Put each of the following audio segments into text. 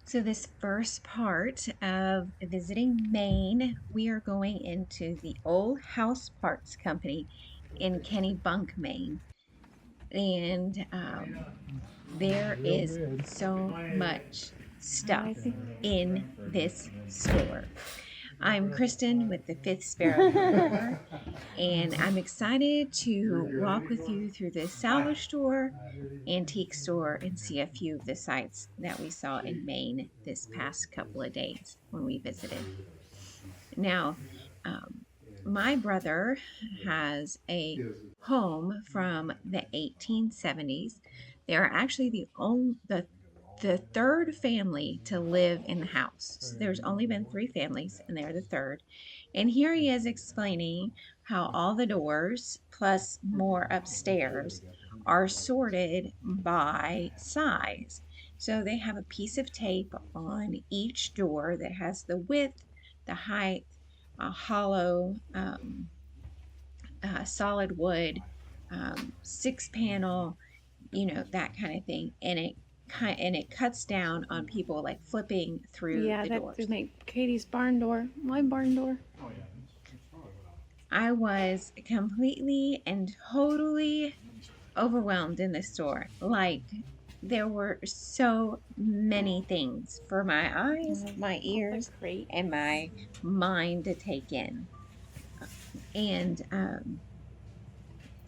So this first part of visiting Maine, we are going into the Old House Parts Company in Kennebunk, Maine. And there is so much stuff in this store. I'm Kristen with the Fifth Sparrow No More, and I'm excited to walk with you through the salvage store, antique store, and see a few of the sites that we saw in Maine this past couple of days when we visited. Now, um, my brother has a home from the 1870s. They are actually the third family to live in the house. So there's only been three families, and they're the third. And here he is explaining how all the doors, plus more upstairs, are sorted by size. So they have a piece of tape on each door that has the width, the height, a hollow, solid wood, six panel, that kind of thing. And it cuts down on people like flipping through Yeah, the that would doors. make Katie's barn door. My barn door. I was completely and totally overwhelmed in the store. Like, there were so many things for my eyes, my All the ears, crates. and my mind to take in. And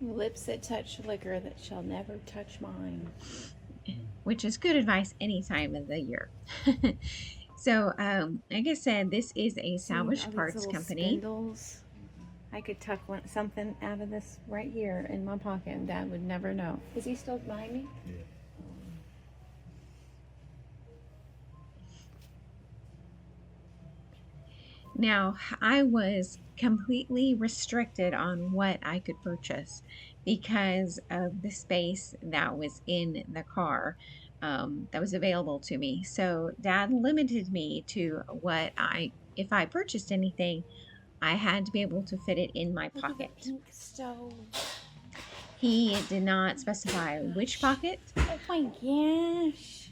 Lips that touch liquor that shall never touch mine. which is good advice any time of the year. So, like I said, this is a See salvage all these parts little company. spindles? I could tuck something out of this right here in my pocket and Dad would never know. Is he still behind me? Now, I was completely restricted on what I could purchase because of the space that was in the car, that was available to me. So, Dad limited me to if I purchased anything, I had to be able to fit it in my Look at the pocket. pink stove. He did not specify which pocket, Oh my gosh.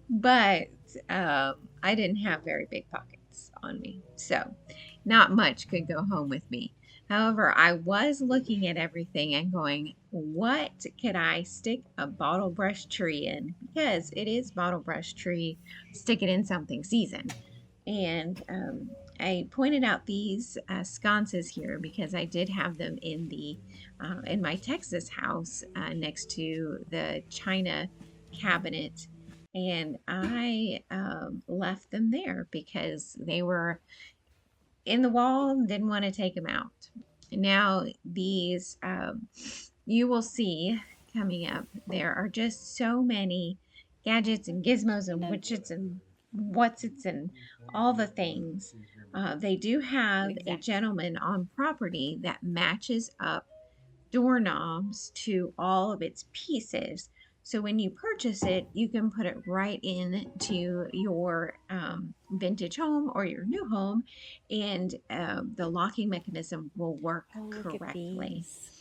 but I didn't have very big pockets on me, so not much could go home with me. However, I was looking at everything and going, what could I stick a bottle brush tree in? Because it is bottle brush tree, stick it in something seasoned. And I pointed out these sconces here because I did have them in my Texas house next to the china cabinet, and I left them there because they were in the wall and didn't want to take them out. Now these you will see coming up, there are just so many gadgets and gizmos and widgets and whatsits and all the things. They do have a Exactly. gentleman on property that matches up doorknobs to all of its pieces. So when you purchase it, you can put it right into your vintage home or your new home, and the locking mechanism will work Oh, look at correctly. these.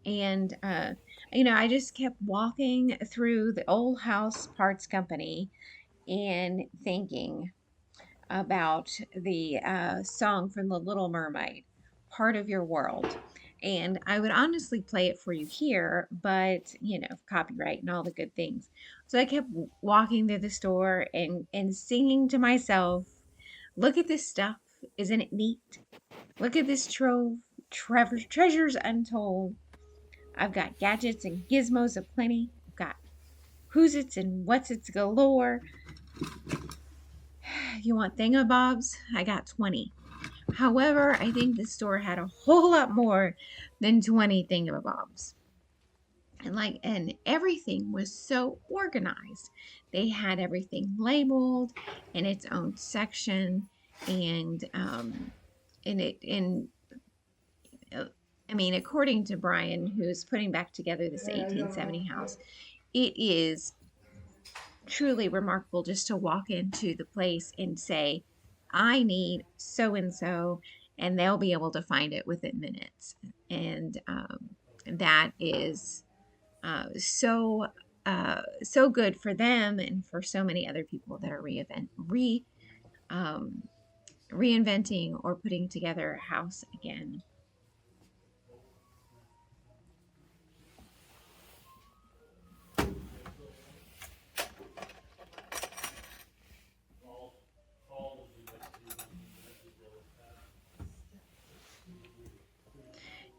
And I just kept walking through the Old House Parts Company and thinking about the song from The Little Mermaid, Part of Your World. And I would honestly play it for you here, but copyright and all the good things. So I kept walking through the store and singing to myself, look at this stuff. Isn't it neat? Look at this trove, treasures untold. I've got gadgets and gizmos aplenty. I've got who's its and what's its galore. You want thingamabobs? I got 20. However, I think the store had a whole lot more than 20 thingamabobs. And everything was so organized. They had everything labeled in its own section, and in it in I mean, according to Brian, who's putting back together this 1870 house, it is truly remarkable just to walk into the place and say, I need so and so, and they'll be able to find it within minutes. And that is so so good for them and for so many other people that are um, reinventing or putting together a house again.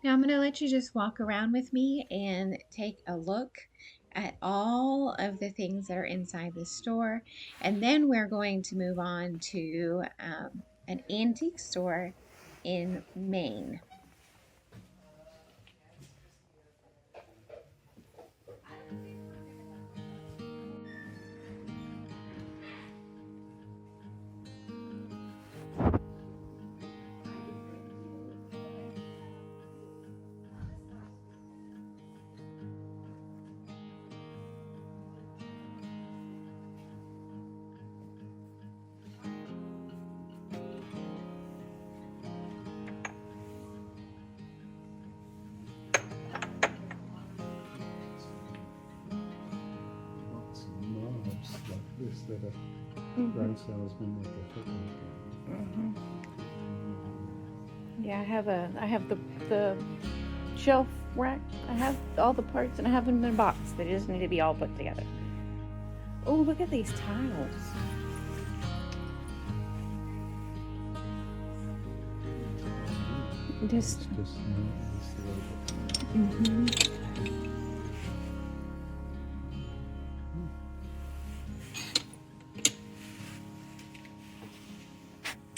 Now I'm going to let you just walk around with me and take a look at all of the things that are inside the store. And then we're going to move on to an antique store in Maine. Lots of knobs like this that a garden salesman like a foot like. Yeah, I have the shelf rack. I have all the parts and I have them in a box. They just need to be all put together. Oh, look at these tiles. Just Just this little bit.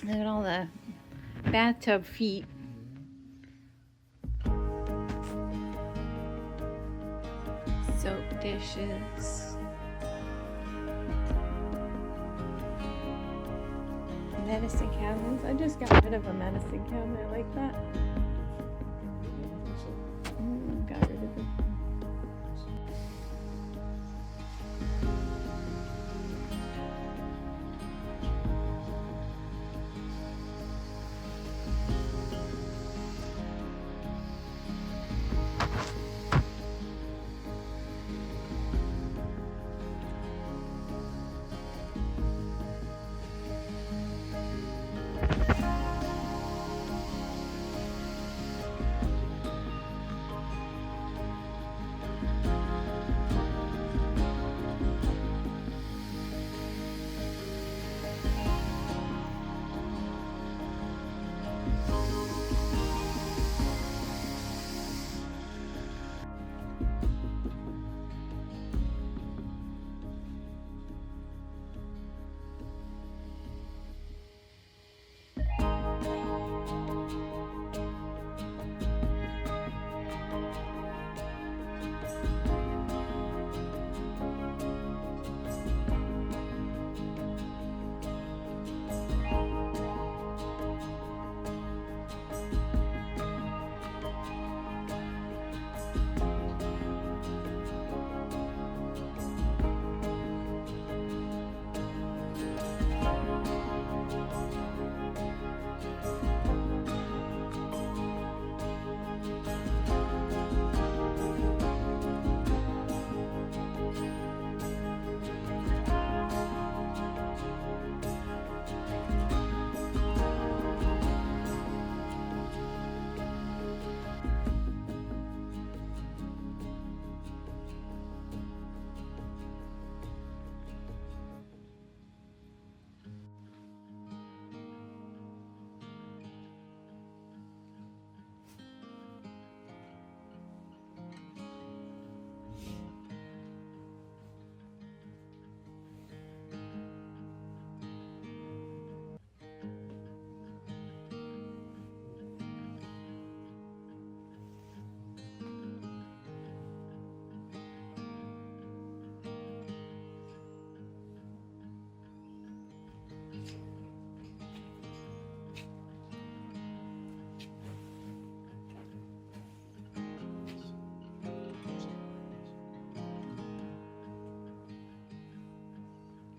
look at all the bathtub feet. Soap dishes. Medicine cabinets. I just got rid of a medicine cabinet like that. Got rid of it.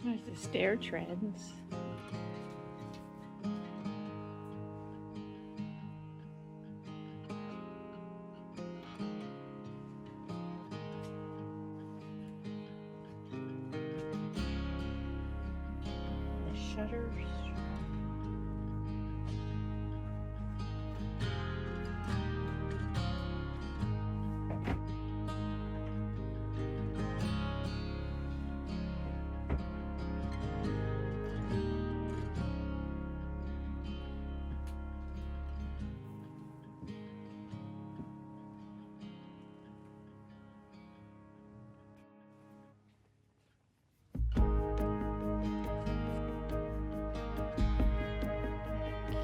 There's the stair treads. shutters.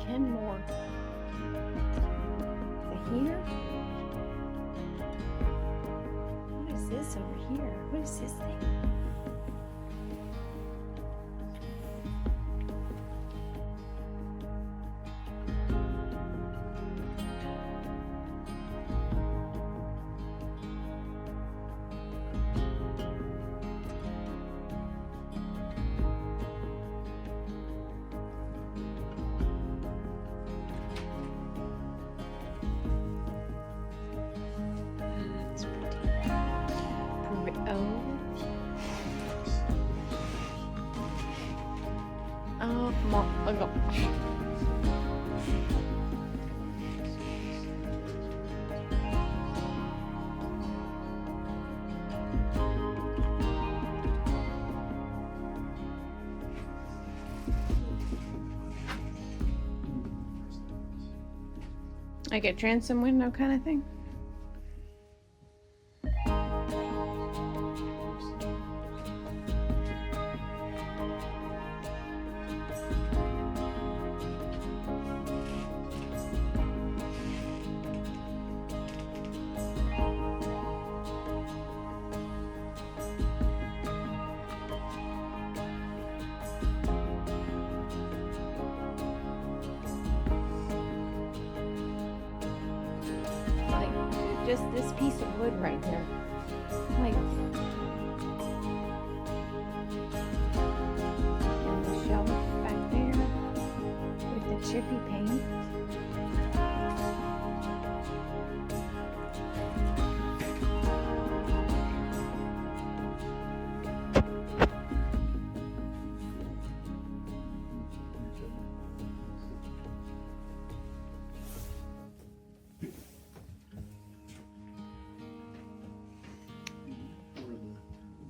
Kenmore. Is it here? What is this over here? What is this thing? That's pretty. Oh my gosh. Like a transom window kind of thing? Like just this piece of wood right here. Like, and the shelf back there with the chippy paint.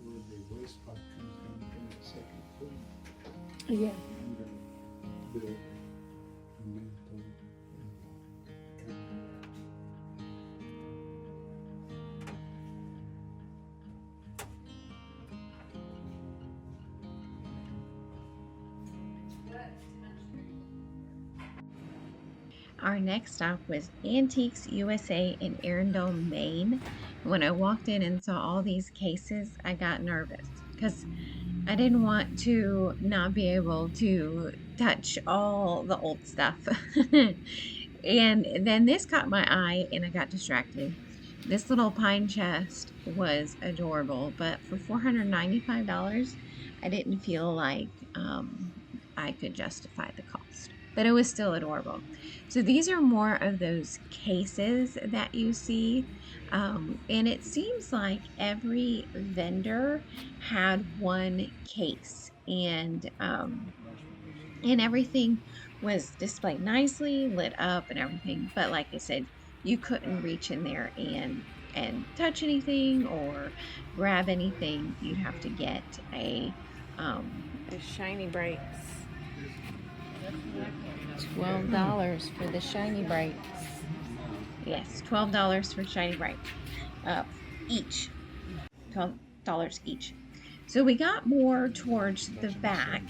Where the waste pipe comes down from the second floor. Yeah. I'm gonna build a mantle. Our next stop was Antiques USA in Arundel, Maine. When I walked in and saw all these cases, I got nervous because I didn't want to not be able to touch all the old stuff. And then this caught my eye and I got distracted. This little pine chest was adorable, but for $495, I didn't feel like I could justify the cost. But it was still adorable. So these are more of those cases that you see. And it seems like every vendor had one case, and everything was displayed nicely, lit up and everything. But like I said, you couldn't reach in there and touch anything or grab anything. You'd have to get a The shiny brights. $12 for the shiny brights. yes, $12 for shiny bright each. $12 each. So we got more towards the back,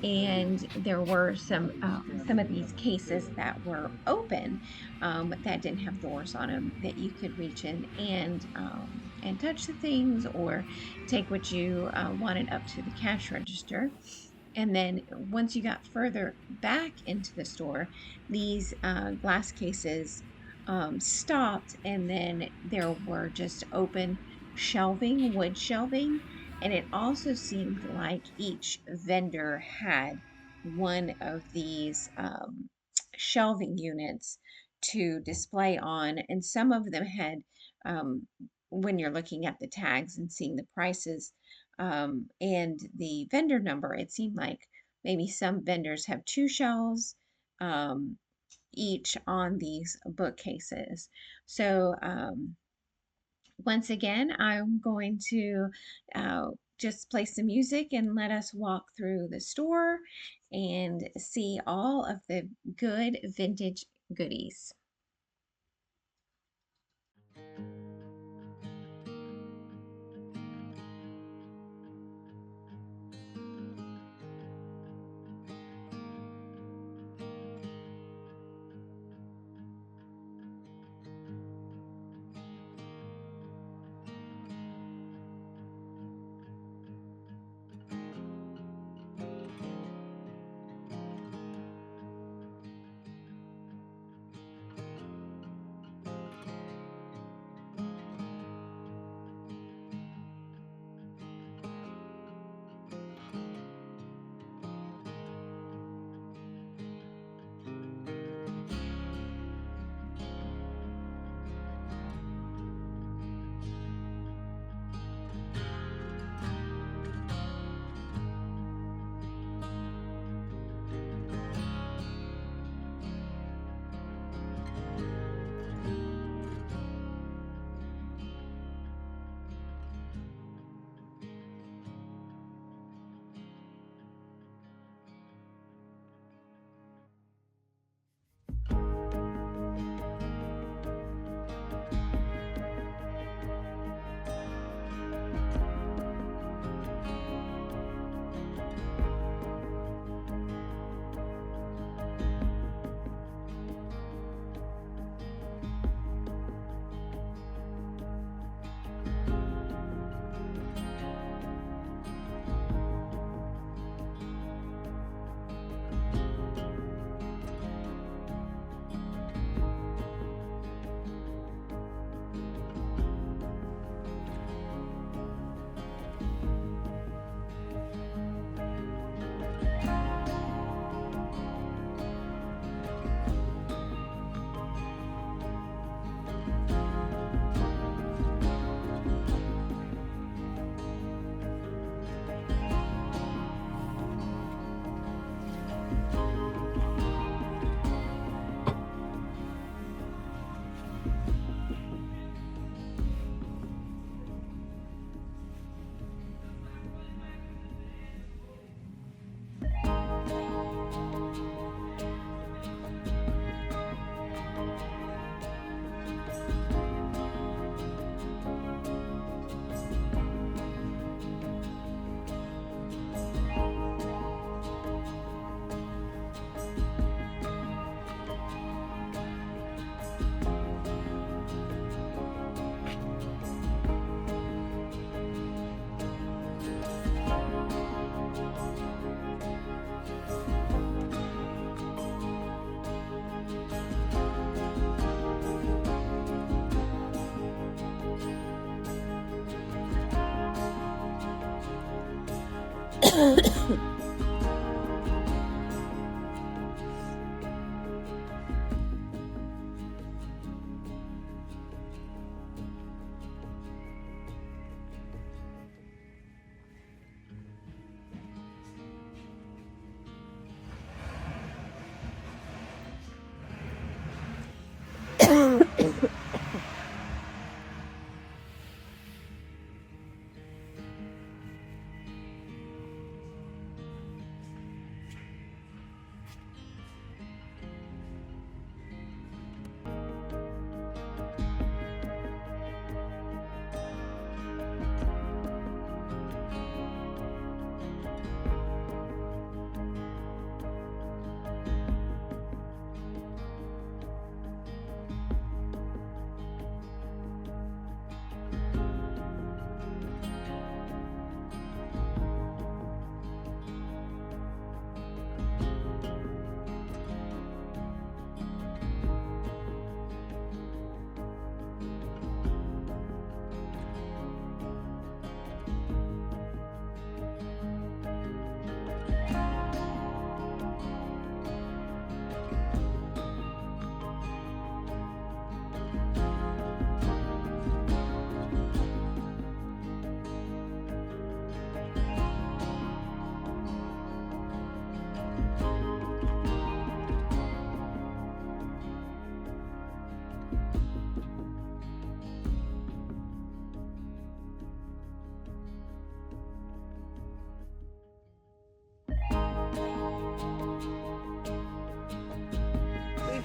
and there were some of these cases that were open that didn't have doors on them, that you could reach in and touch the things or take what you wanted up to the cash register. And then once you got further back into the store, these glass cases stopped, and then there were just open shelving, wood shelving, and it also seemed like each vendor had one of these shelving units to display on, and some of them had, when you're looking at the tags and seeing the prices and the vendor number, it seemed like Maybe some vendors have 2 shelves each on these bookcases. So once again, I'm going to just play some music and let us walk through the store and see all of the good vintage goodies.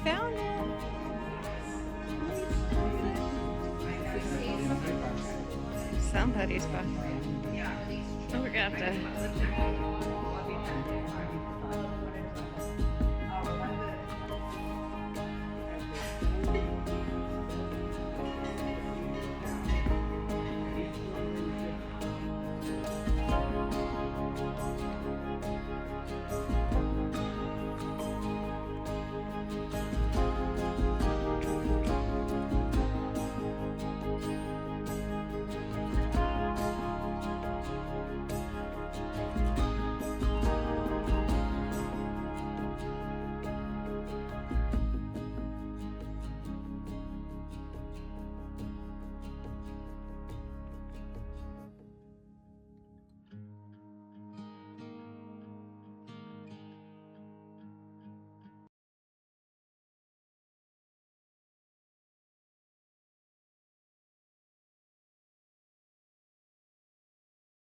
found it. Somebody's box. Oh, we're gonna have to.